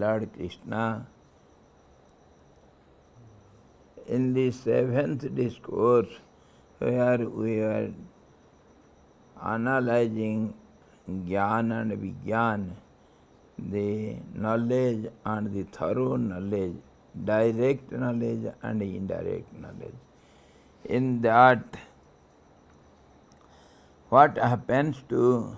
Lord Krishna. In the seventh discourse, where we are analyzing Jnana and Vijnana, the knowledge and the thorough knowledge, direct knowledge and indirect knowledge. In that, what happens to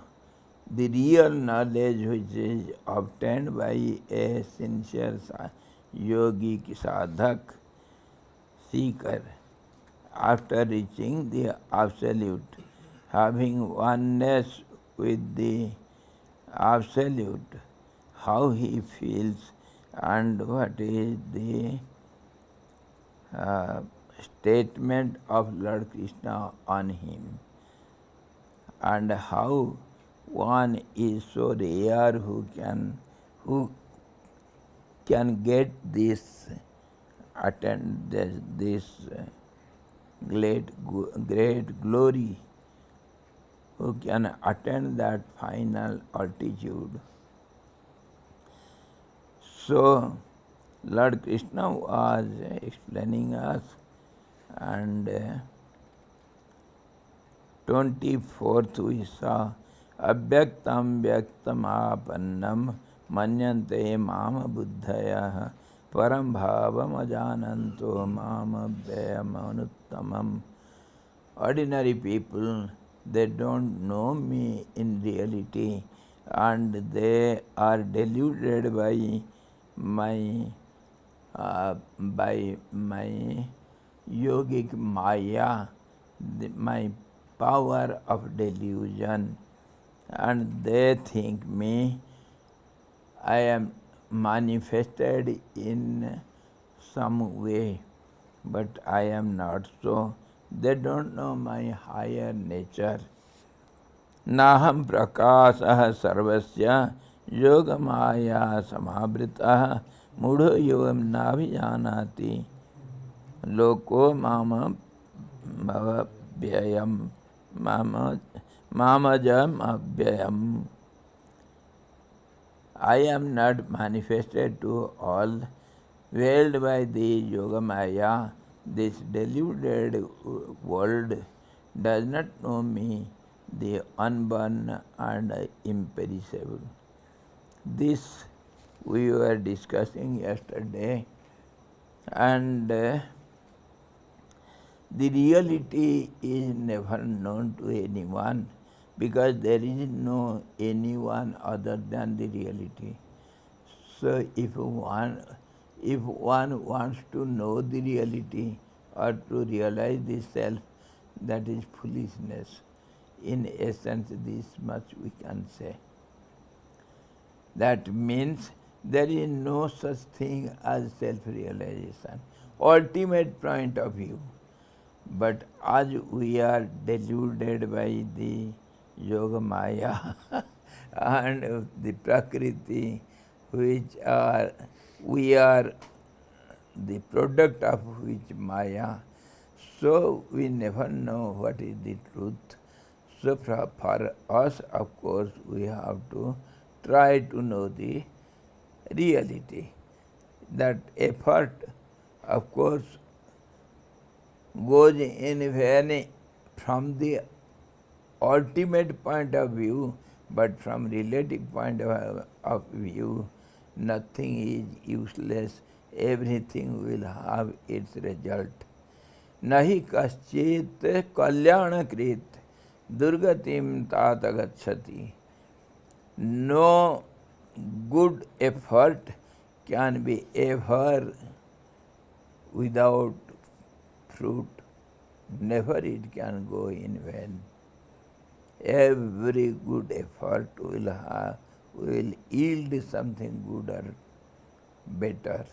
the real knowledge which is obtained by a sincere yogic sadhak seeker after reaching the Absolute, having oneness with the Absolute, how he feels and what is the statement of Lord Krishna on him, and how one is so rare who can get this great glory, who can attain that final altitude. So Lord Krishna was explaining us, and 24th we saw Avyaktam Vyaktam Apannam Manyante Mama Buddhaya Param Bhavam Ajananto Mama Vyayam Anuttamam. Ordinary people, they don't know me in reality, and they are deluded by my yogic maya, my power of delusion, and they think me I am manifested in some way, but I am not so. They don't know my higher nature. Naham prakasah sarvasya yogamaya samabritah mudho yogam navijanati loko mama bhavayam mamajam abhyayam. I am not manifested to all, veiled by the Yogamaya. This deluded world does not know me, the unborn and imperishable. This we were discussing yesterday, and the reality is never known to anyone, because there is no anyone other than the reality. So if one wants to know the reality or to realize the self, that is foolishness. In essence, this much we can say. That means there is no such thing as self-realization, ultimate point of view. But as we are deluded by the Yoga Maya and the Prakriti, which we are the product of which Maya, so we never know what is the truth. So for us, of course, we have to try to know the reality. That effort, of course, goes in from the ultimate point of view, but from relative point of view, nothing is useless. Everything will have its result. Nahi kaschit kalyanakrit durgatim tatagachati. No good effort can be ever without fruit. Never it can go in vain. Every good effort will yield something good or better.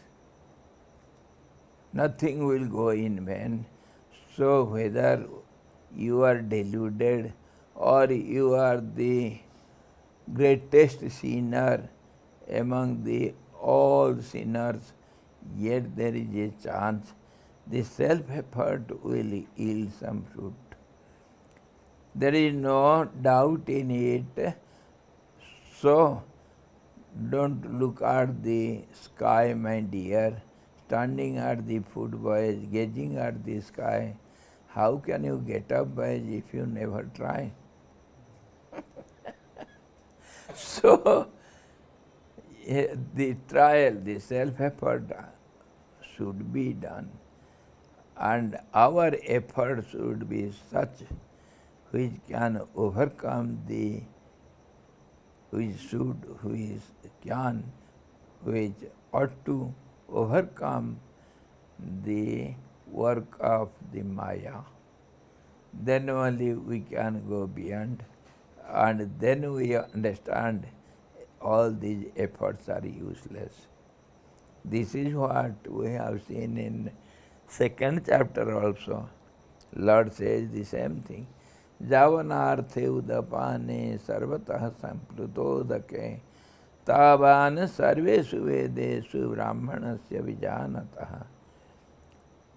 Nothing will go in vain. So whether you are deluded or you are the greatest sinner among the all sinners, yet there is a chance the self-effort will yield some fruit. There is no doubt in it. So Don't look at the sky, my dear. Standing at the footboys, gazing at the sky, how can you get up, boys, if you never try? So, the trial, the self-effort should be done, and our effort should be such which can overcome the, which ought to overcome the work of the Maya. Then only we can go beyond, and then we understand all these efforts are useless. This is what we have seen in second chapter also. Lord says the same thing. Javanarthe udapane sarvatah samplutodake tavan sarvesu vedesu brahmanasya vijanatah.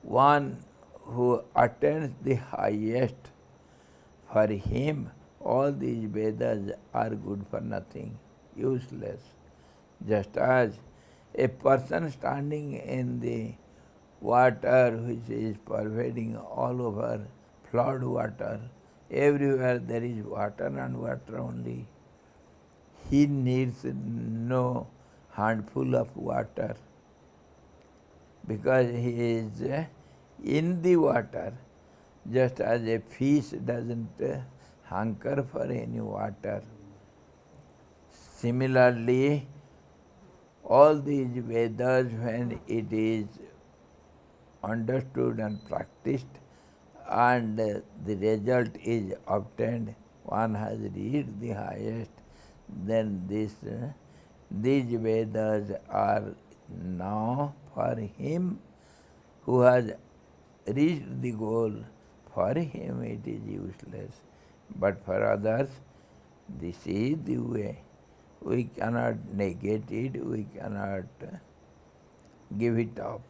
One who attains the highest, for him all these Vedas are good for nothing, useless. Just as a person standing in the water which is pervading all over, flood water, everywhere there is water and water only. He needs no handful of water because he is in the water, just as a fish doesn't hanker for any water. Similarly, all these Vedas, when it is understood and practiced, and the result is obtained, one has reached the highest, then these Vedas are now for him who has reached the goal. For him it is useless, but for others this is the way. We cannot negate it, we cannot give it up.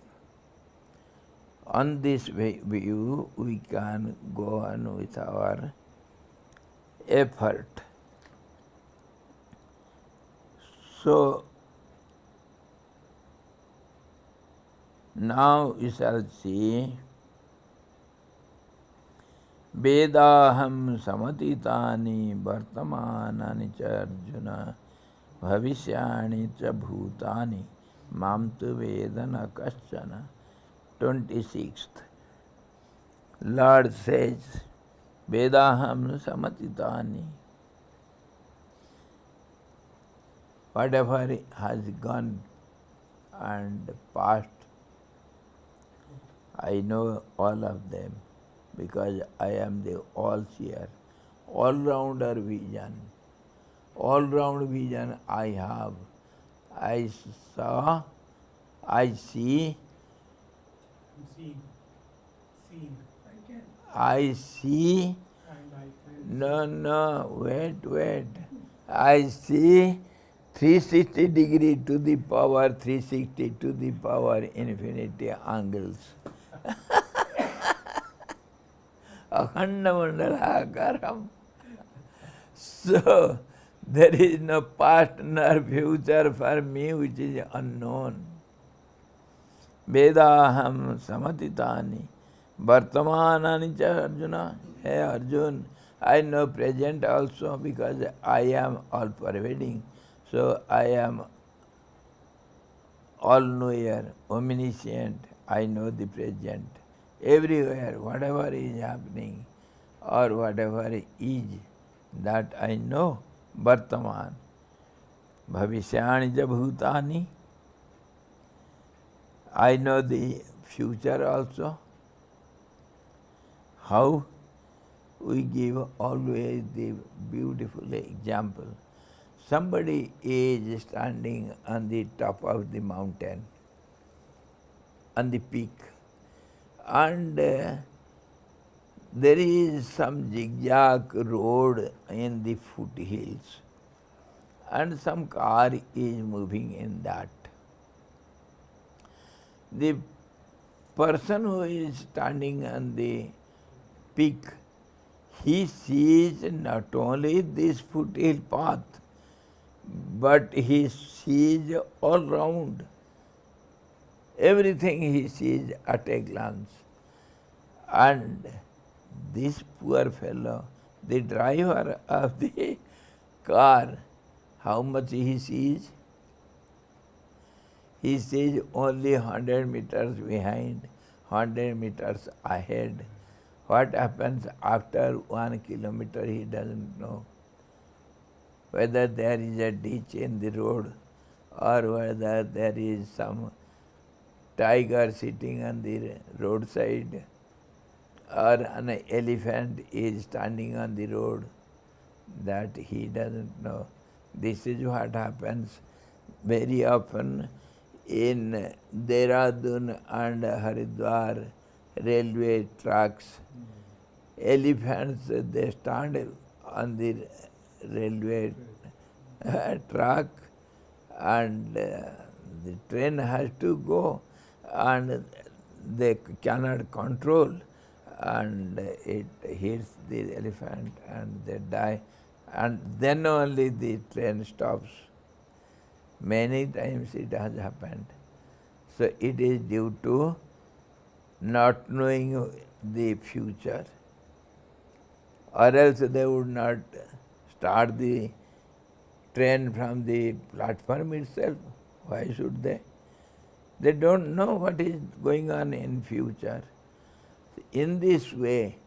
On this view, we can go on with our effort. So, now we shall see Vedaham samatitani vartamanani cha Arjuna bhavishyani cha bhutani mamtu vedana kaschana. 26th. Lord says, Vedaham samatitani. Whatever has gone and passed, I know all of them because I am the all-seer, all-rounder vision. All-round vision I have. I saw, I see, I see, no, wait. I see 360 degree to the power 360 to the power infinity angles. Akhanda mandalakaram. So, there is no past nor future for me which is unknown. Vedaham samatitani vartamanani cha Arjuna. Hey Arjun, I know present also because I am all pervading. So I am all-knower, omniscient. I know the present. Everywhere, whatever is happening or whatever is, that I know. Vartaman. Bhavishyani ja bhutani. I know the future also. How? We give always the beautiful example. Somebody is standing on the top of the mountain, on the peak, and there is some zigzag road in the foothills, and some car is moving in that. The person who is standing on the peak, he sees not only this foothill path, but he sees all round. Everything he sees at a glance. And this poor fellow, the driver of the car, how much he sees? He sees only 100 meters behind, 100 meters ahead. What happens after 1 kilometer he doesn't know. Whether there is a ditch in the road or whether there is some tiger sitting on the roadside or an elephant is standing on the road, that he doesn't know. This is what happens very often in Dehradun and Haridwar railway tracks. Elephants, they stand on the railway track and the train has to go and they cannot control and it hits the elephant and they die, and then only the train stops. Many times it has happened. So it is due to not knowing the future, or else they would not start the train from the platform itself. Why should they? They don't know what is going on in future. In this way,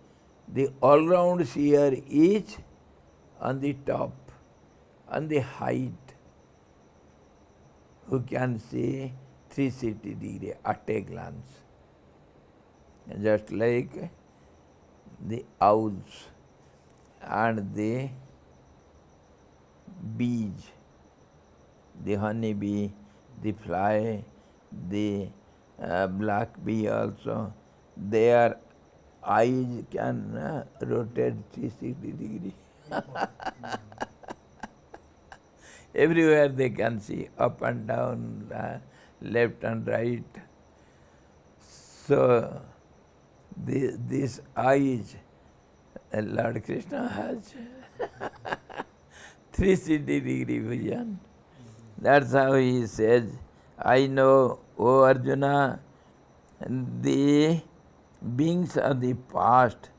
the all-round seer is on the top, on the height, who can see 360 degrees at a glance. Just like the owls and the bees, the honeybee, the fly, the black bee also, their eyes can rotate 360 degrees. Everywhere they can see, up and down, left and right. So, these eyes, Lord Krishna has 360 degree vision. That's how he says, I know, O Arjuna, the beings of the past,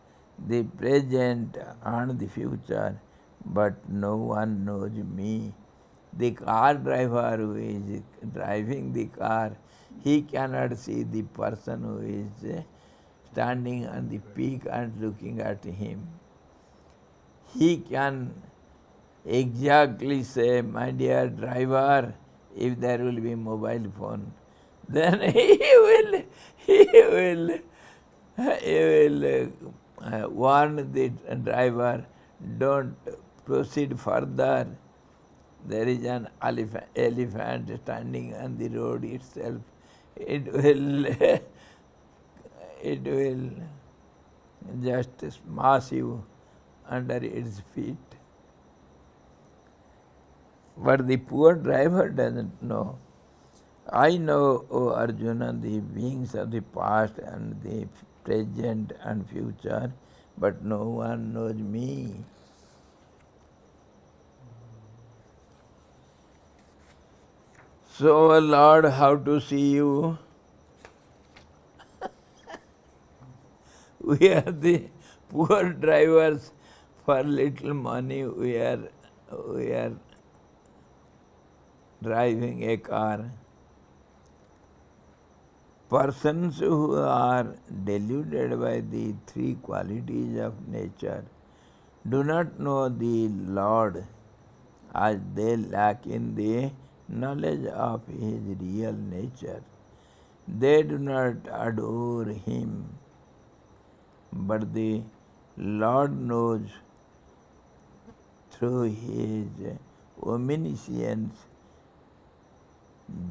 the present and the future, but no one knows me. The car driver who is driving the car, he cannot see the person who is standing on the peak and looking at him. He can exactly say, my dear driver, if there will be mobile phone, then he will warn the driver, don't proceed further. There is an elephant standing on the road itself. It will just smash you under its feet. But the poor driver doesn't know. I know, O Arjuna, the beings of the past and the present and future, but no one knows me. So, Lord, how to see you? We are the poor drivers. For little money, we are driving a car. Persons who are deluded by the three qualities of nature do not know the Lord, as they lack in the knowledge of His real nature. They do not adore Him, but the Lord knows through His omniscience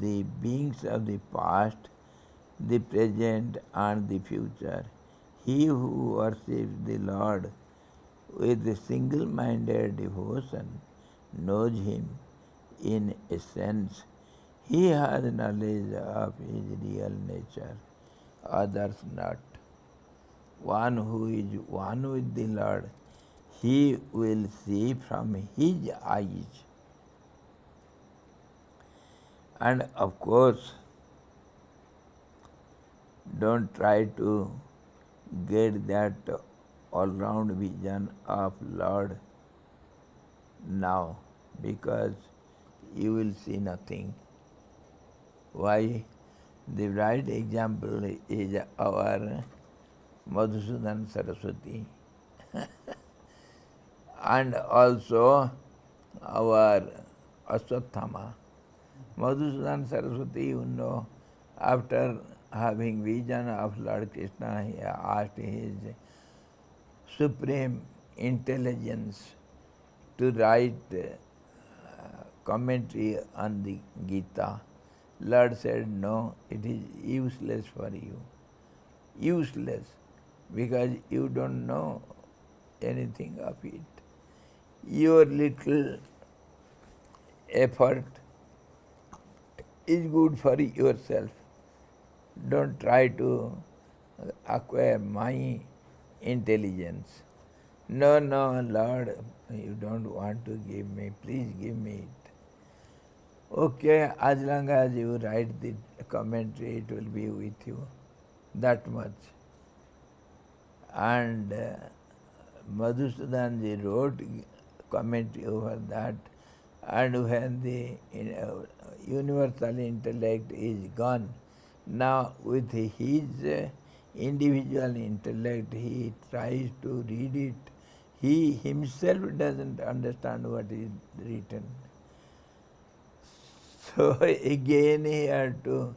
the beings of the past, the present and the future. He who worships the Lord with a single-minded devotion knows Him in essence. He has knowledge of His real nature, others not. One who is one with the Lord, he will see from His eyes. And of course, don't try to get that all-round vision of Lord now, because you will see nothing. Why? The right example is our Madhusudan Saraswati and also our Aswathama. Madhusudan Saraswati, you know, after having vision of Lord Krishna, he asked his supreme intelligence to write commentary on the Gita. Lord said, no, it is useless for you. Useless, because you don't know anything of it. Your little effort is good for yourself. Don't try to acquire my intelligence. No, no, Lord, you don't want to give me, please give me it. Okay, as long as you write the commentary, it will be with you, that much. And Madhusudanji wrote commentary over that, and when the universal intellect is gone, now with his individual intellect, he tries to read it. He himself doesn't understand what is written. So again he had to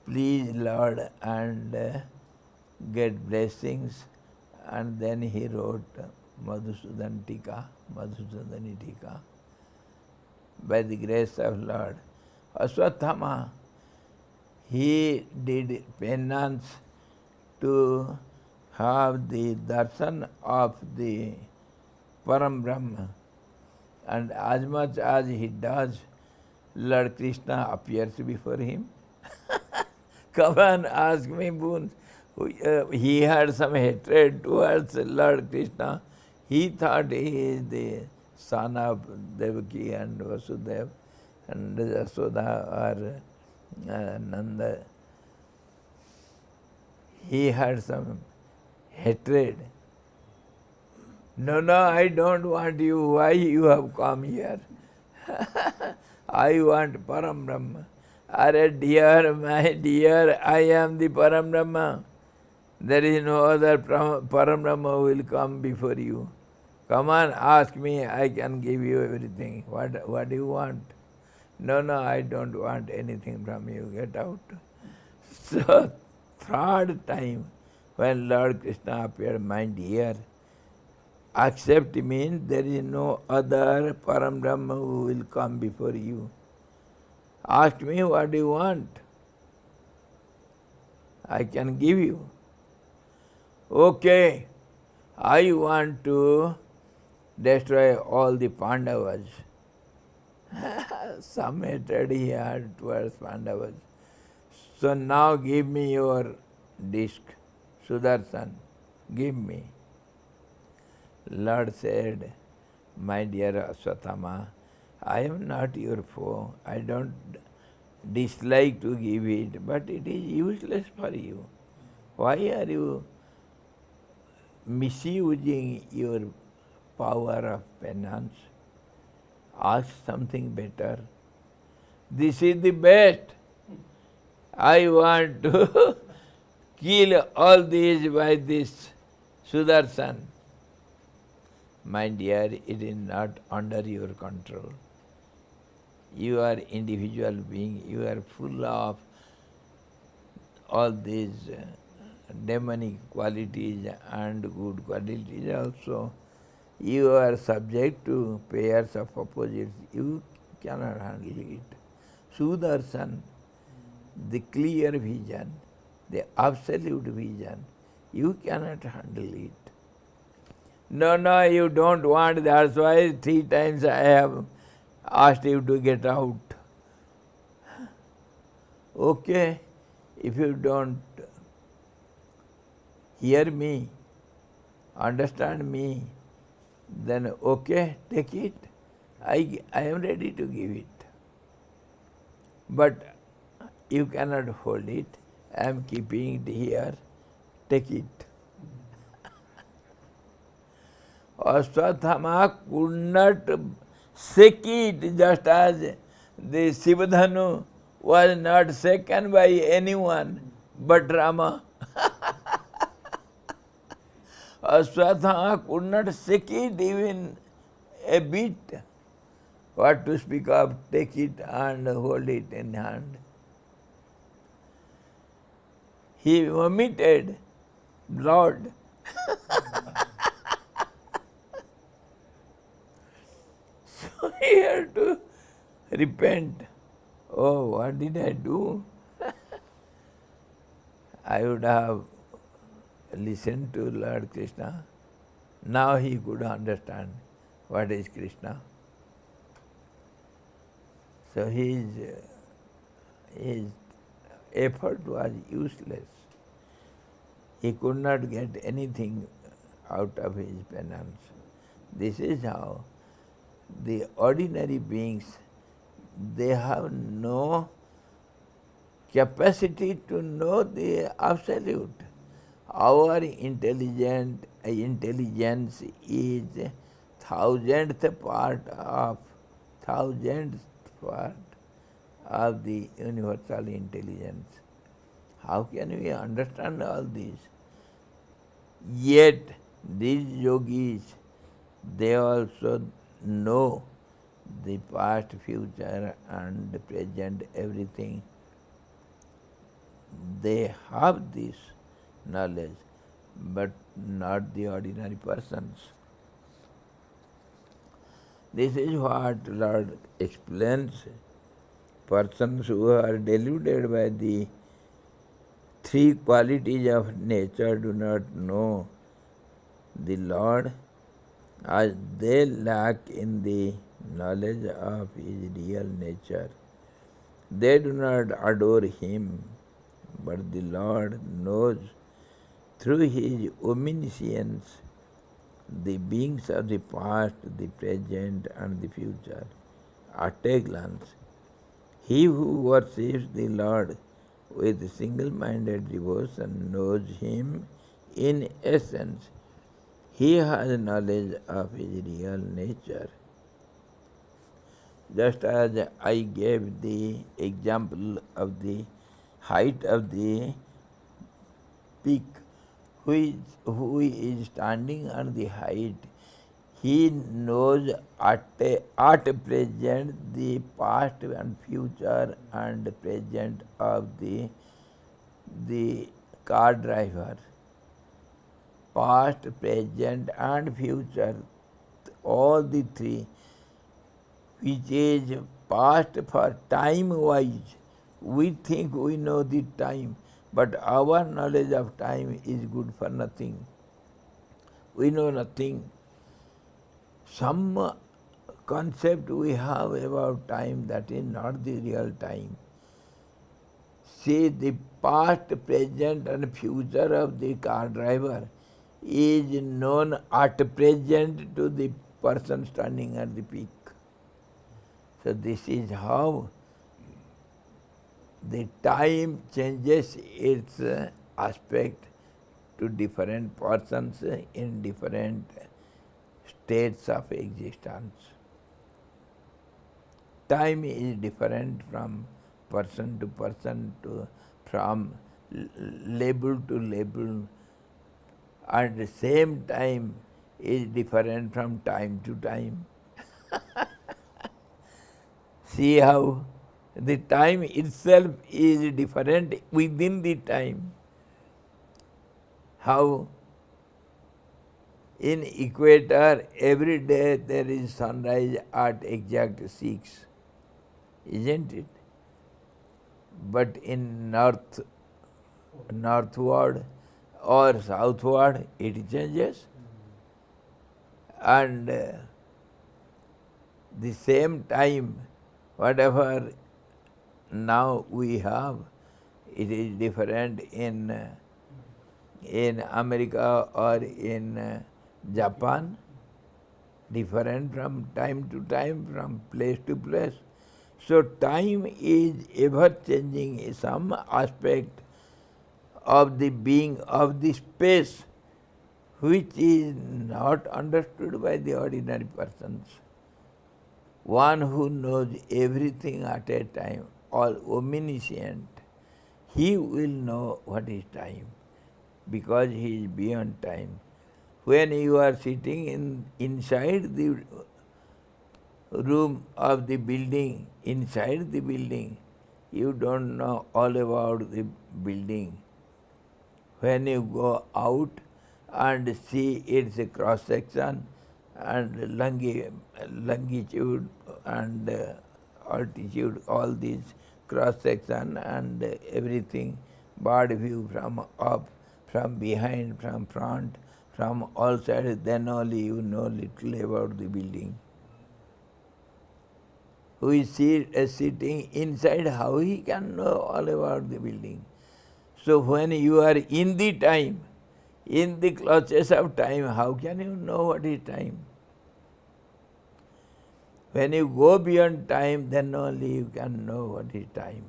please Lord and get blessings, and then he wrote Madhusudani Tika, by the grace of Lord. Aswathama, he did penance to have the darshan of the Param Brahma, and as much as he does, Lord Krishna appears before him. Come and ask me boons. He had some hatred towards Lord Krishna. He thought he is the son of Devaki and Vasudeva and Yasoda or Nanda. He had some hatred. No, no, I don't want you. Why you have come here? I want Param Brahma. Are dear, my dear, I am the Param Brahma. There is no other Param Brahma who will come before you. Come on, ask me, I can give you everything. What do you want? No, no, I don't want anything from you. Get out. So, third time, when Lord Krishna appeared, my dear, accept means there is no other Param Brahma who will come before you. Ask me what do you want. I can give you. Okay, I want to destroy all the Pandavas. Some hatred he had towards Pandavas. So now give me your disc, Sudarshan, give me. Lord said, my dear Aswathama, I am not your foe. I don't dislike to give it, but it is useless for you. Why are you misusing your power of penance? Ask something better. This is the best. I want to kill all these by this Sudarshan. My dear, it is not under your control. You are individual being, you are full of all these demonic qualities and good qualities also. You are subject to pairs of opposites. You cannot handle it. Sudarshan, the clear vision, the absolute vision, you cannot handle it. No, no, you don't want. That's why 3 times I have asked you to get out. Okay, if you don't hear me, understand me, then okay, take it. I am ready to give it. but you cannot hold it. I am keeping it here, take it. Ashwathama could not shake it, just as the Sivadhanu was not shaken by anyone but Rama. Ashwathama could not shake it even a bit. What to speak of, take it and hold it in hand. He vomited blood. So he had to repent. Oh, what did I do? I would have listened to Lord Krishna. Now he could understand what is Krishna. So his effort was useless. He could not get anything out of his penance. This is how the ordinary beings, they have no capacity to know the absolute. Our intelligence is thousandth part of the universal intelligence. How can we understand all this? Yet these yogis, they also know the past, future and the present, everything. They have this knowledge, but not the ordinary persons. This is what Lord explains. Persons who are deluded by the three qualities of nature do not know the Lord, as they lack in the knowledge of His real nature. They do not adore Him, but the Lord knows through His omniscience the beings of the past, the present and the future. At a glance, he who worships the Lord with single-minded devotion knows Him in essence. He has knowledge of His real nature. Just as I gave the example of the height of the peak, who is standing on the height, he knows at present the past and future and present of the car driver. Past, present and future, all the three, which is past for time-wise. We think we know the time, but our knowledge of time is good for nothing. We know nothing. Some concept we have about time, that is not the real time. See, the past, present and future of the car driver is known at present to the person standing at the peak. So this is how the time changes its aspect to different persons in different states of existence. Time is different from person to person, from label to label, and the same time is different from time to time. See how the time itself is different within the time. How in equator every day there is sunrise at exact 6, isn't it? But in northward or southward it changes, and the same time, whatever now we have, it is different in America or in Japan, different from time to time, from place to place. So time is ever changing some aspect of the being of the space which is not understood by the ordinary persons. One who knows everything at a time, all omniscient, he will know what is time, because he is beyond time. When you are sitting inside the room of the building, inside the building, you don't know all about the building. When you go out and see its cross section and longitude and altitude, all these cross section and everything, bird view from up, from behind, from front, from all sides, then only you know little about the building. Who is sitting inside, how he can know all about the building? So when you are in the time, in the clutches of time, how can you know what is time? When you go beyond time, then only you can know what is time.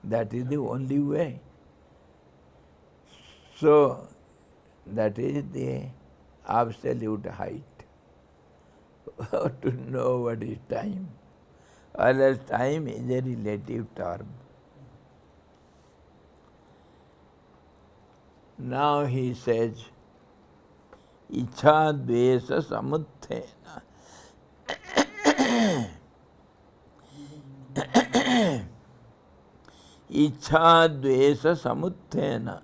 That is the only way. So that is the absolute height to know what is time. Or else time is a relative term. Now he says, Ichha dvesa samuthena. Ichha dvesa samuthena.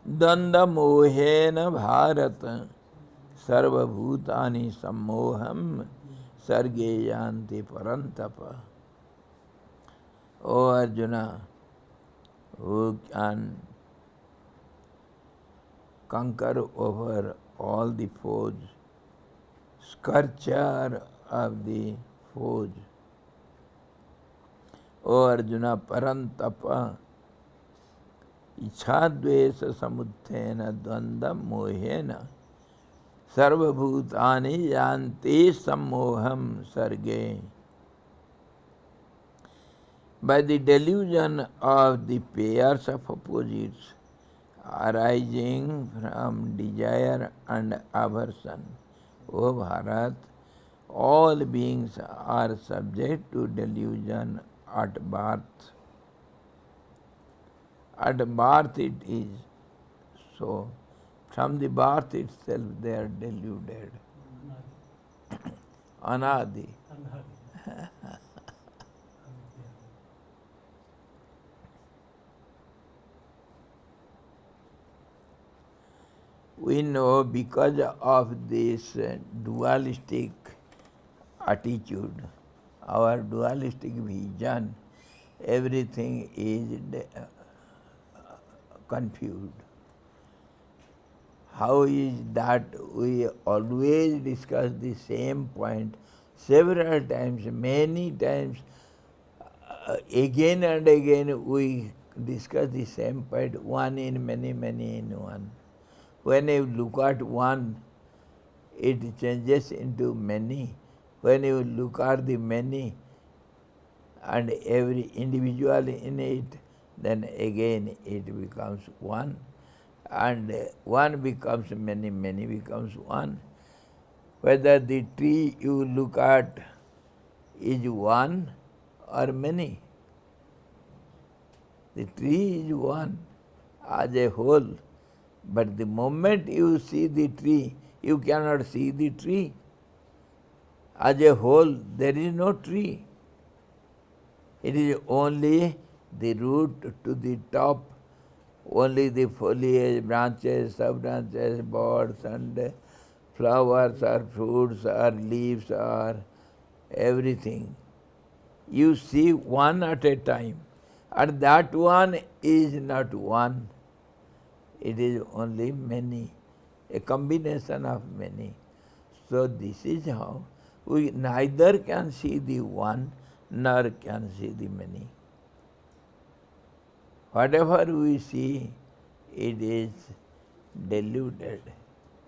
Danda mohena bharata. Sarva bhutani sammoham. Sarge yanti parantapa. O Arjuna, who can conquer over all the foes, scourger of the foes. O Arjuna, parantapa, ichhadvesa samuthena dvanda mohena, sarva bhutani yanti sammoham sarge. By the delusion of the pairs of opposites arising from desire and aversion, O Bharat, all beings are subject to delusion at birth. At birth it is so. From the birth itself they are deluded. Anadi. We know because of this dualistic attitude, our dualistic vision, everything is confused. How is that we always discuss the same point several times, many times, again and again we discuss the same point, one in many, many in one. When you look at one, it changes into many. When you look at the many and every individual in it, then again it becomes one. And one becomes many, many becomes one. Whether the tree you look at is one or many, the tree is one as a whole. But the moment you see the tree, you cannot see the tree. As a whole, there is no tree. It is only the root to the top, only the foliage, branches, sub-branches, buds and flowers or fruits or leaves or everything. You see one at a time. And that one is not one. It is only many, a combination of many. So this is how we neither can see the one nor can see the many. Whatever we see, it is deluded.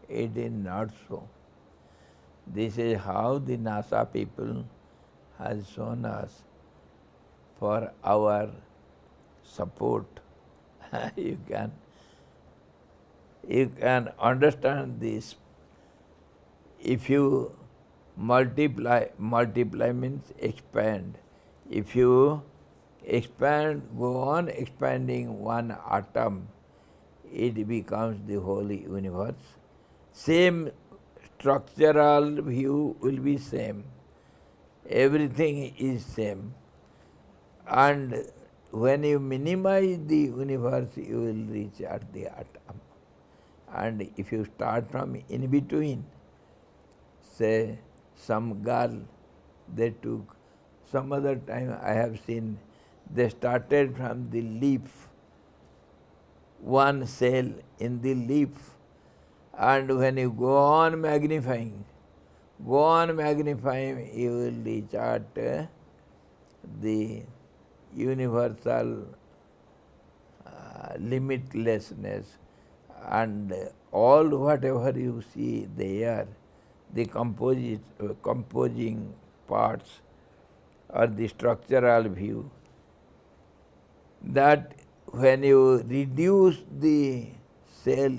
It is not so. This is how the NASA people has shown us for our support. you can understand this. If you multiply means expand. If you expand, go on expanding one atom, it becomes the whole universe. Same structural view will be same. Everything is same. And when you minimize the universe, you will reach at the atom. And if you start from in between, say some girl, they took, some other time I have seen, they started from the leaf, one cell in the leaf, and when you go on magnifying, you will reach at the universal limitlessness, and all whatever you see there, the composing parts or the structural view, that when you reduce the cell,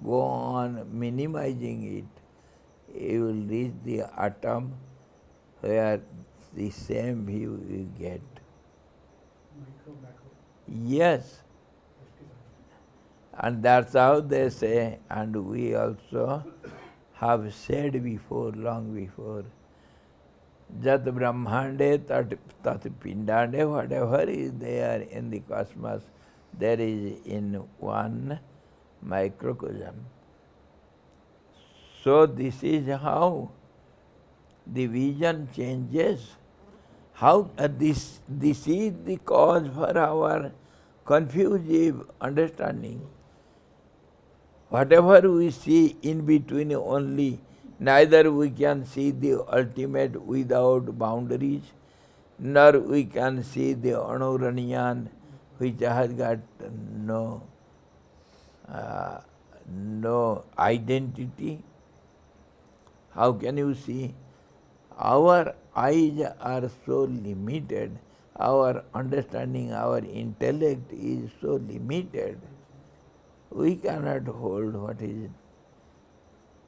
go on minimizing it, you will reach the atom where the same view you get. Micro, macro. Yes. And that's how they say, and we also have said before, long before, Jat Brahmande Tat Pindande, whatever is there in the cosmos, there is in one microcosm. So this is how the vision changes. How this is the cause for our confusing understanding. Whatever we see in between only, neither we can see the ultimate without boundaries, nor we can see the Anuraniyan, which has got no identity. How can you see? Our eyes are so limited, our understanding, our intellect is so limited. We cannot hold what is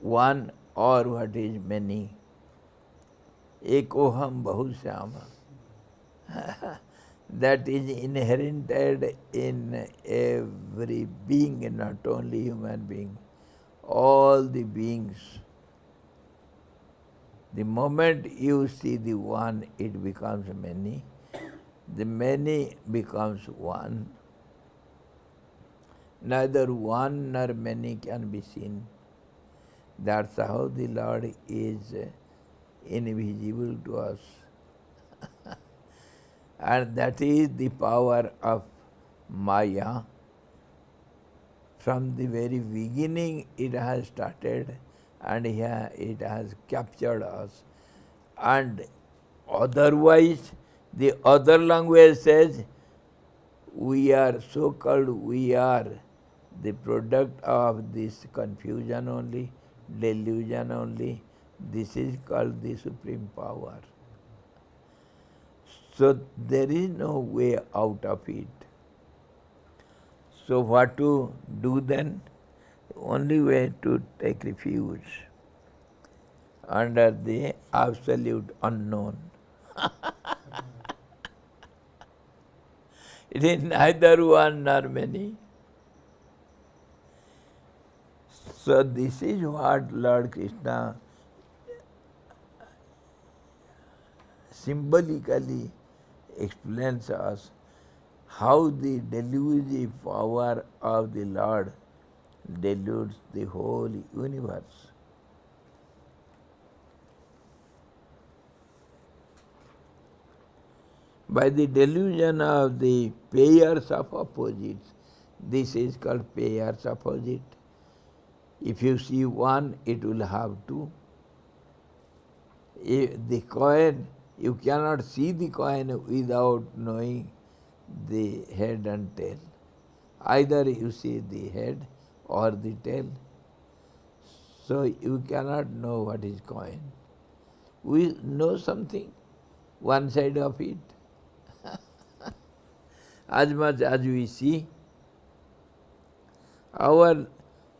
one or what is many. Ekoham bahusyama. That is inherited in every being, not only human being, all the beings. The moment you see the one, it becomes many. The many becomes one. Neither one nor many can be seen. That's how the Lord is invisible to us. And that is the power of Maya. From the very beginning it has started, and here it has captured us. And otherwise, the other language says, we are so-called, we are the product of this confusion only, delusion only. This is called the supreme power. So there is no way out of it. So what to do then? The only way to take refuge under the absolute unknown. It is neither one nor many. So this is what Lord Krishna symbolically explains us, how the delusive power of the Lord deludes the whole universe. By the delusion of the pairs of opposites, this is called pairs opposite. If you see one, it will have two. If the coin, you cannot see the coin without knowing the head and tail. Either you see the head or the tail. So you cannot know what is coin. We know something, one side of it. As much as we see, our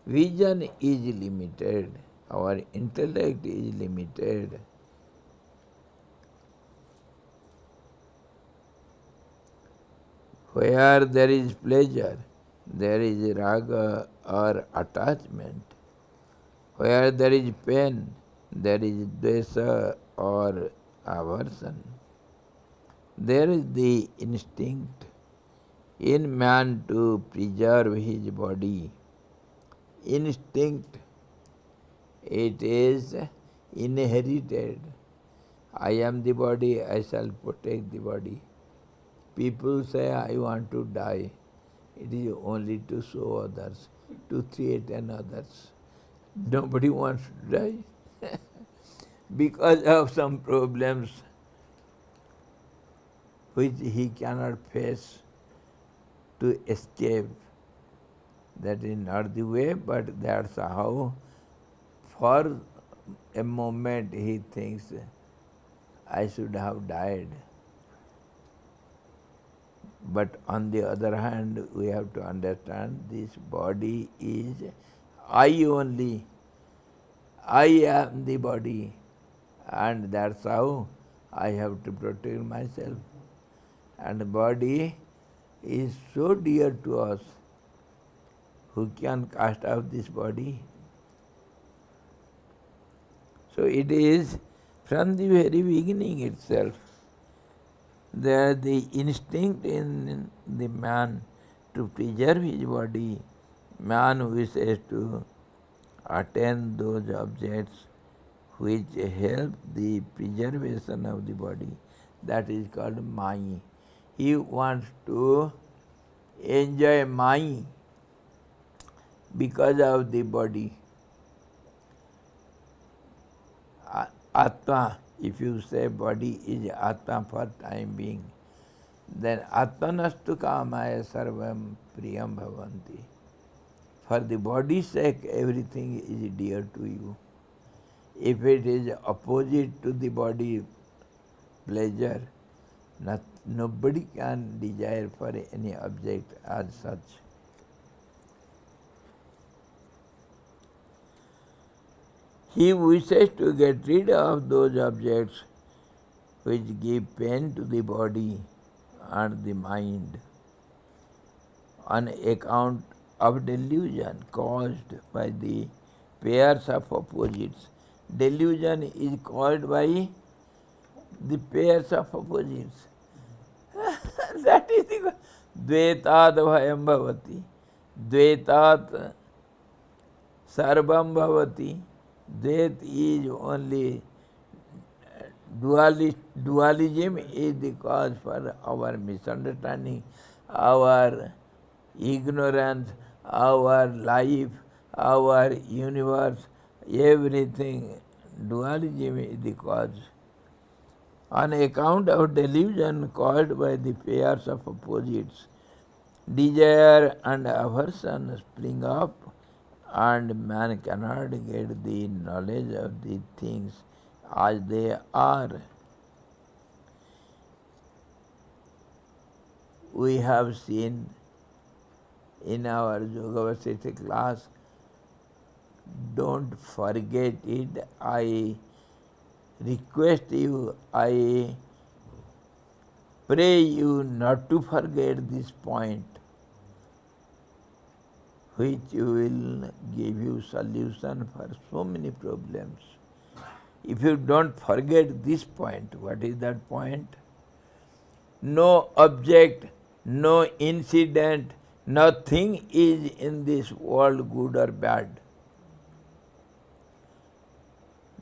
vision is limited, our intellect is limited. Where there is pleasure, there is raga or attachment. Where there is pain, there is dvesa or aversion. There is the instinct in man to preserve his body. Instinct, it is inherited. I am the body, I shall protect the body. People say, I want to die. It is only to show others, to threaten others. Nobody wants to die. Because of some problems which he cannot face, to escape. That is not the way, but that's how for a moment he thinks, I should have died. But on the other hand, we have to understand this body is I only. I am the body, and that's how I have to protect myself. And the body is so dear to us. Who can cast out this body? So it is from the very beginning itself. There the instinct in the man to preserve his body. Man wishes to attain those objects which help the preservation of the body. That is called Mai. He wants to enjoy Mai because of the body. Atma, if you say body is Atma for time being, then Atmanastu kamaya sarvam priyam bhavanti. For the body's sake, everything is dear to you. If it is opposite to the body pleasure, nobody can desire for any object as such. He wishes to get rid of those objects which give pain to the body and the mind on account of delusion caused by the pairs of opposites. Delusion is caused by the pairs of opposites. That is the Dvetat bhayam bhavati. Dvetat sarvam bhavati. Dvet is only dualism is the cause for our misunderstanding, our ignorance, our life, our universe, everything. Dualism is the cause. On account of delusion caused by the pairs of opposites, desire and aversion spring up, and man cannot get the knowledge of the things as they are. We have seen in our Yoga Vasishtha class, don't forget it. I request you, I pray you not to forget this point, which will give you solution for so many problems. If you don't forget this point, what is that point? No object, no incident, nothing is in this world good or bad.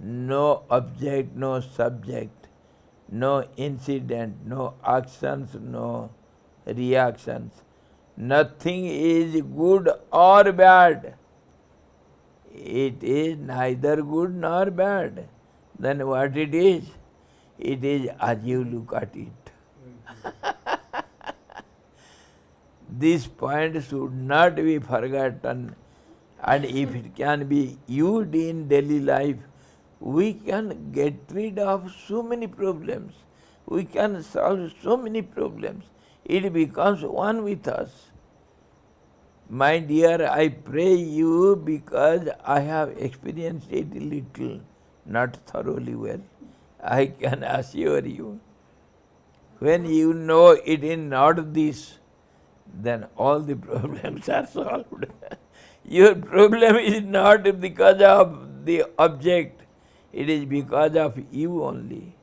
No object, no subject, no incident, no actions, no reactions. Nothing is good or bad. It is neither good nor bad. Then what it is? It is as you look at it. This point should not be forgotten, and if it can be used in daily life, we can get rid of so many problems. we can solve so many problems. It becomes one with us. My dear, I pray you because I have experienced it little, not thoroughly well. I can assure you. When you know it is not this, then all the problems are solved. Your problem is not because of the object, it is because of you only.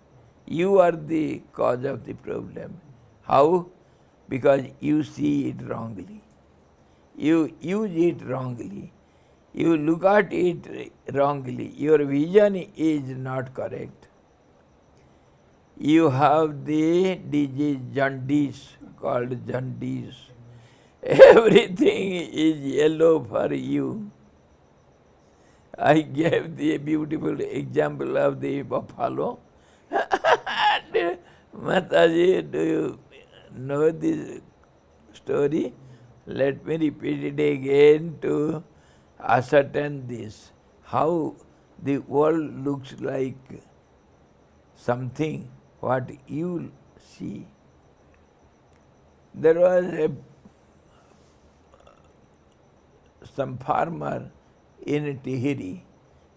You are the cause of the problem. How? Because you see it wrongly. You use it wrongly. You look at it wrongly. Your vision is not correct. You have the disease jaundice, called jaundice. Everything is yellow for you. I gave the beautiful example of the buffalo. And Mataji, do you know this story? Let me repeat it again to ascertain this. How the world looks like something what you see. There was some farmer in Tihiri.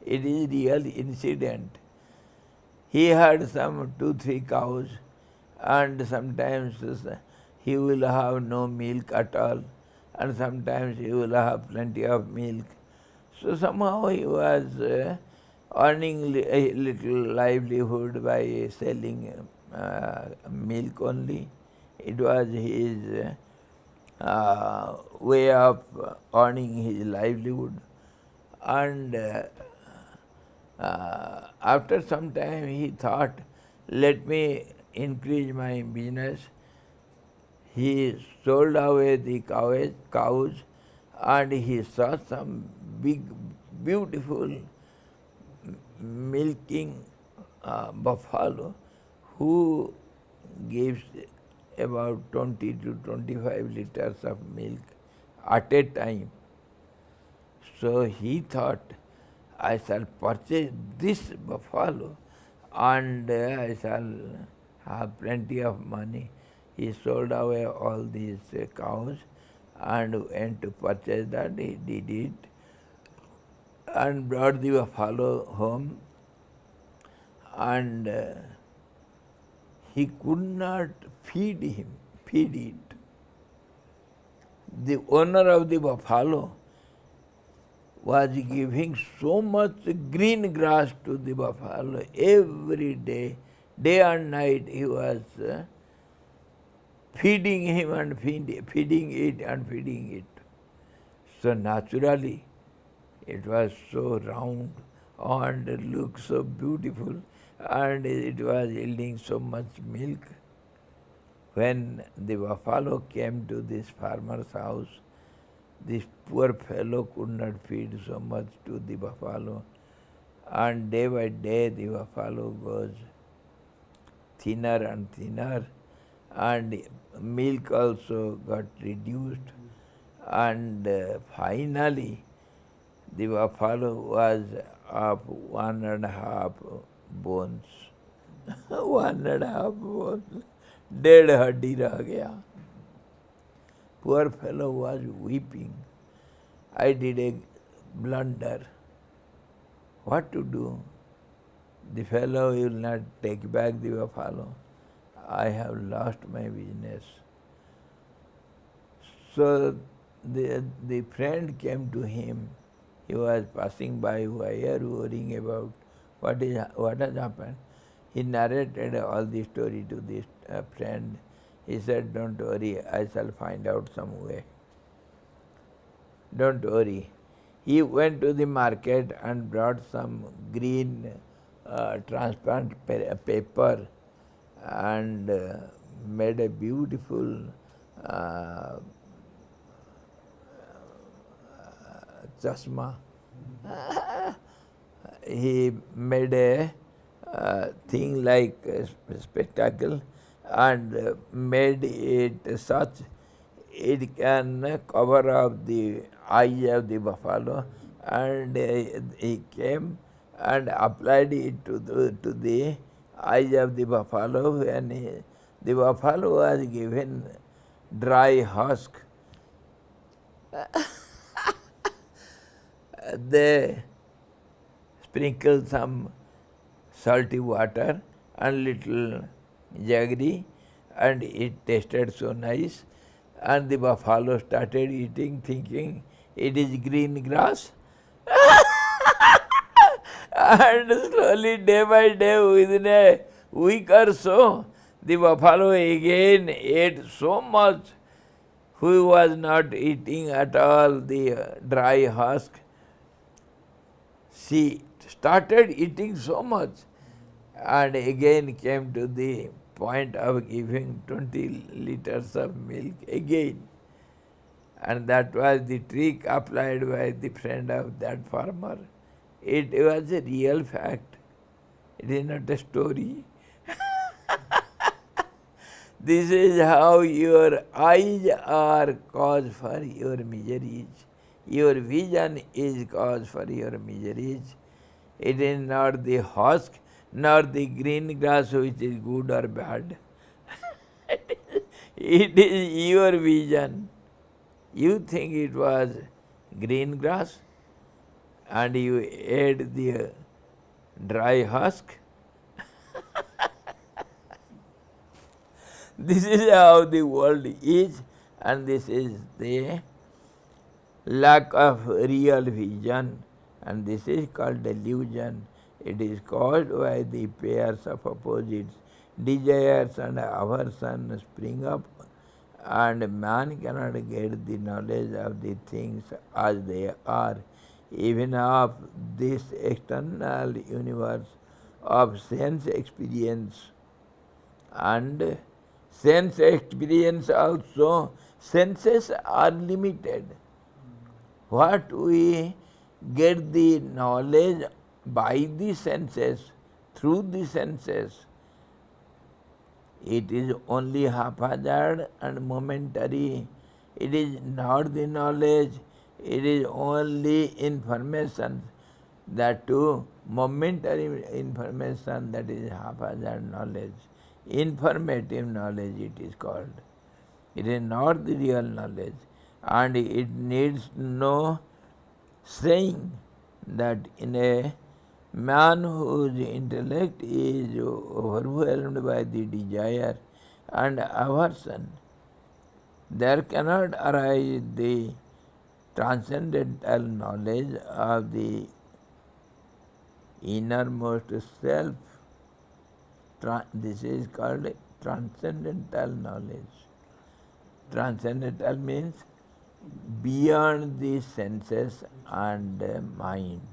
It is real incident. He had some 2-3 cows, and sometimes he will have no milk at all, and sometimes he will have plenty of milk. So somehow he was earning a little livelihood by selling milk only. It was his way of earning his livelihood. And after some time he thought, let me increase my business. He sold away the cows and he saw some big, beautiful milking buffalo who gives about 20 to 25 liters of milk at a time. So he thought, I shall purchase this buffalo and I shall have plenty of money. He sold away all these cows and went to purchase that. He did it and brought the buffalo home, and he could not feed it. The owner of the buffalo was giving so much green grass to the buffalo every day, day and night. He was feeding him and feeding it and feeding it. So naturally, it was so round and looked so beautiful, and it was yielding so much milk. When the buffalo came to this farmer's house, this poor fellow could not feed so much to the buffalo, and day by day the buffalo goes thinner and thinner, and milk also got reduced, and finally the buffalo was of 1.5 bones. 1.5 bones. Dead huddy रह गया. Poor fellow was weeping. I did a blunder. What to do? The fellow will not take back the buffalo. I have lost my business. So the friend came to him. He was passing by, why are you worrying about what has happened? He narrated all the story to this friend. He said, don't worry, I shall find out some way. Don't worry. He went to the market and brought some green transparent paper and made a beautiful chashma. He made a thing like a spectacle and made it such it can cover up the eye of the buffalo, and he came and applied it to the eyes of the buffalo, when the buffalo was given dry husk, they sprinkle some salty water and little jaggery, and it tasted so nice. And the buffalo started eating, thinking it is green grass. And slowly, day by day, within a week or so, the buffalo again ate so much. Who was not eating at all the dry husk, she started eating so much, and again came to the point of giving 20 liters of milk again. And that was the trick applied by the friend of that farmer. It was a real fact. It is not a story. This is how your eyes are cause for your miseries. Your vision is cause for your miseries. It is not the husk, nor the green grass which is good or bad. It is your vision. You think it was green grass and you ate the dry husk. This is how the world is, and this is the lack of real vision, and this is called delusion. It is caused by the pairs of opposites. Desires and aversion spring up, and man cannot get the knowledge of the things as they are, even of this external universe of sense experience. And sense experience also, senses are limited. What we get the knowledge by the senses, through the senses, it is only haphazard and momentary. It is not the knowledge, it is only information. That too, momentary information, that is haphazard knowledge. Informative knowledge it is called. It is not the real knowledge, and it needs no saying that in a man whose intellect is overwhelmed by the desire and aversion, there cannot arise the transcendental knowledge of the innermost self. This is called transcendental knowledge. Transcendental means beyond the senses and mind.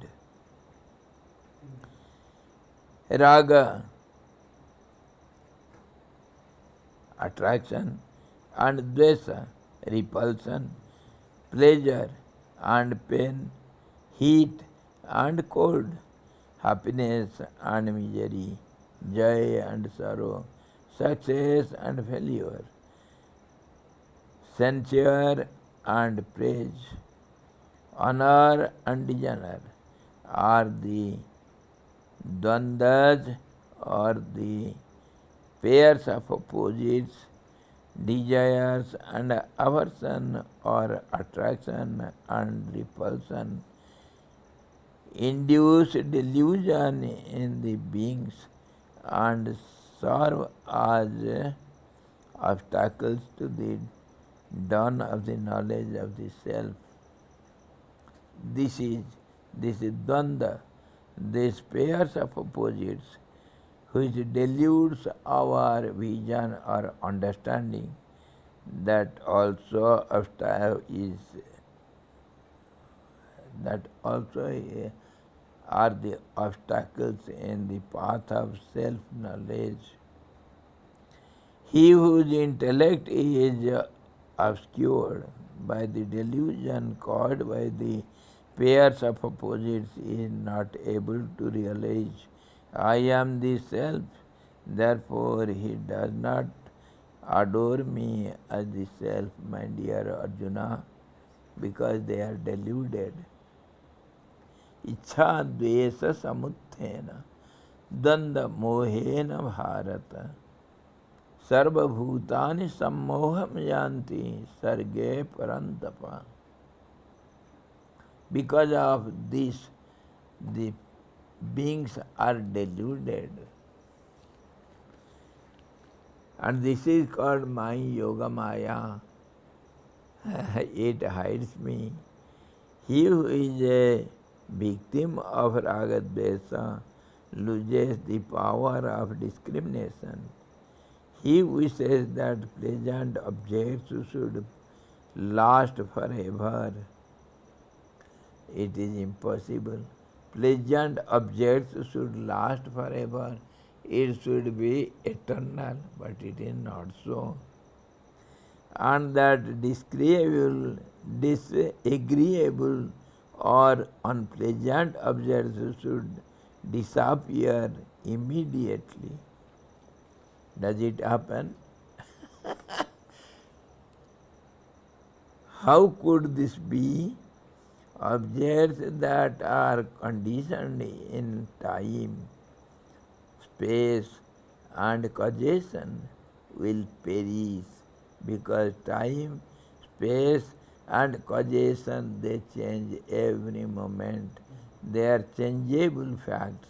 Raga, attraction, and dvesa, repulsion, pleasure and pain, heat and cold, happiness and misery, joy and sorrow, success and failure, censure and praise, honor and dishonor are the dvandas or the pairs of opposites. Desires and aversion or attraction and repulsion induce delusion in the beings and serve as obstacles to the dawn of the knowledge of the self. This is dvanda, these pairs of opposites, which deludes our vision or understanding, that also are the obstacles in the path of self-knowledge. He whose intellect is obscured by the delusion caused by the pairs of opposites is not able to realize I am the self. Therefore he does not adore me as the self, my dear Arjuna, because they are deluded. Ichha dvesa samuthena. danda mohena bharata sarvabhutani sammoham yanti sarge parantapa. Because of this, the beings are deluded. And this is called my yoga maya. It hides me. He who is a victim of raga dvesa loses the power of discrimination. He wishes that pleasant objects should last forever. It is impossible. Pleasant objects should last forever. It should be eternal, but it is not so. And that disagreeable or unpleasant objects should disappear immediately. Does it happen? How could this be? Objects that are conditioned in time, space, and causation will perish, because time, space, and causation, they change every moment. They are changeable facts.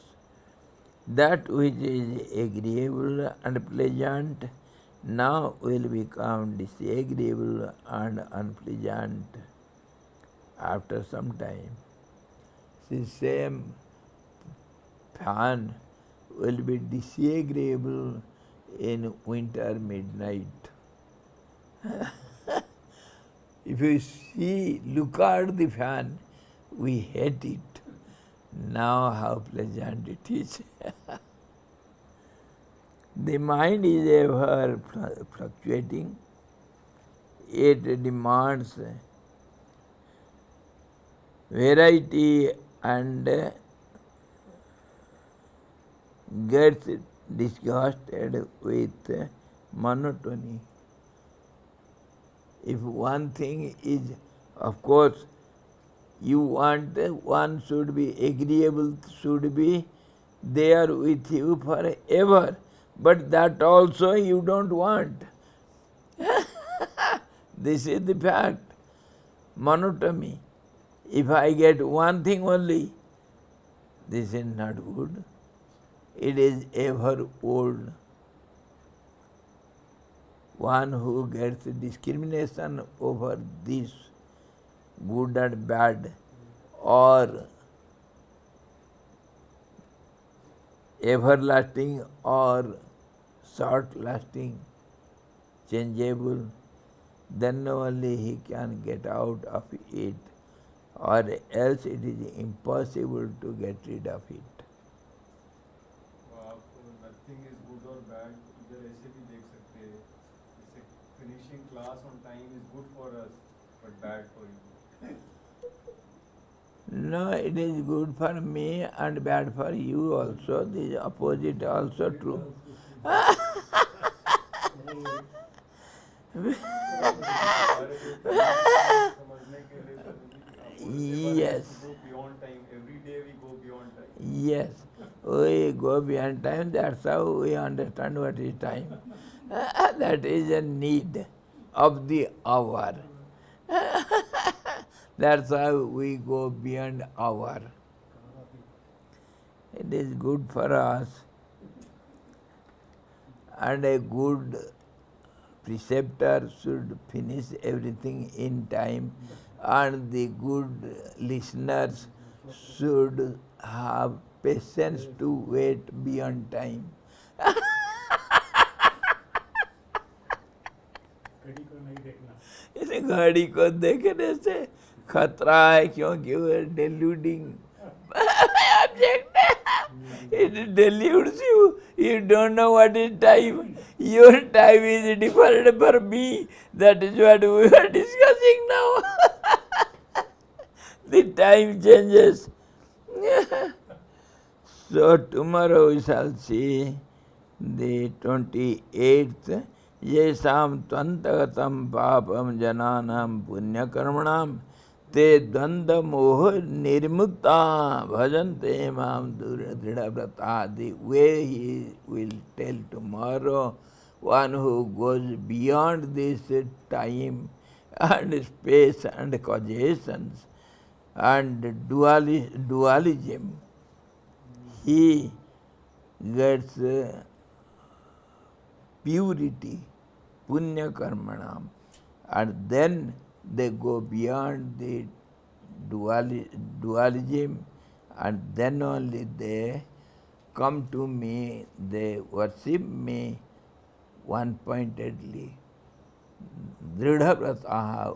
That which is agreeable and pleasant now will become disagreeable and unpleasant after some time. The same fan will be disagreeable in winter midnight. If you look at the fan, we hate it. Now how pleasant it is. The mind is ever fluctuating. It demands variety and gets disgusted with monotony. If one thing is, of course, you want one should be agreeable, should be there with you forever, but that also you don't want. This is the fact. Monotony. If I get one thing only, this is not good. It is ever old. One who gets discrimination over this, good and bad, or everlasting or short-lasting, changeable, then only he can get out of it, or else it is impossible to get rid of it. आप nothing is good or bad इधर ऐसे भी देख सकते हैं जैसे finishing class on time is good for us but bad for you. No, it is good for me and bad for you also. The opposite also true. Yes. Go beyond time. Every day we go beyond time. Yes, we go beyond time. That's how we understand what is time. That is a need of the hour. That's how we go beyond hour. It is good for us. And a good preceptor should finish everything in time, and the good listeners should have patience to wait beyond time. घड़ी को नहीं देखना. इसे घड़ी को देखने से खतरा है, क्योंकि वो deluding object है. It deludes you. You don't know what is time. Your time is different for me. That is what we are discussing now. The time changes. So tomorrow we shall see the 28th. Yesam tvantagatam papam jananam punyakarmanam ते द्वंद्व मोह निर्मुक्ता bhajante mam dridhavrata. The way he will tell tomorrow, one who goes beyond this time and space and causations and dualism, he gets purity, punya karmanam, and then they go beyond the dualism, and then only they come to me, they worship me one-pointedly. Dridhavrataha,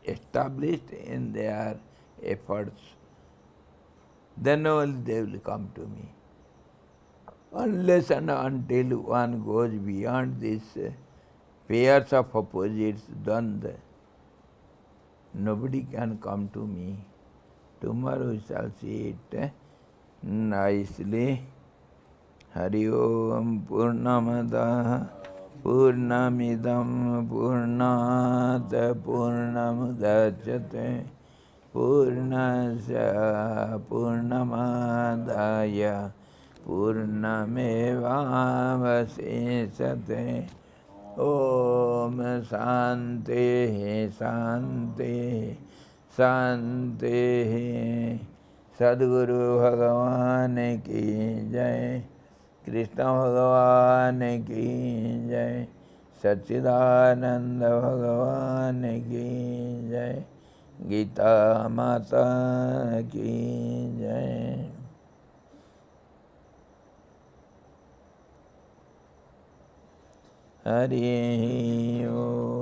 established in their efforts, then only they will come to me. Unless and until one goes beyond these pairs of opposites, Dvandva, nobody can come to me. Tomorrow we shall see it nicely. Hari Om Purnamada Purnamidam Purnat Purnamudachyate Purnasya Purnamadaya Purnamevavasesate. Om Shanti Shanti Shanti. Sadguru Bhagavan ki jai, Krishna Bhagavan ki jai, Satchidananda Bhagavan ki jai, Gita Mata ki jai. Hari Om.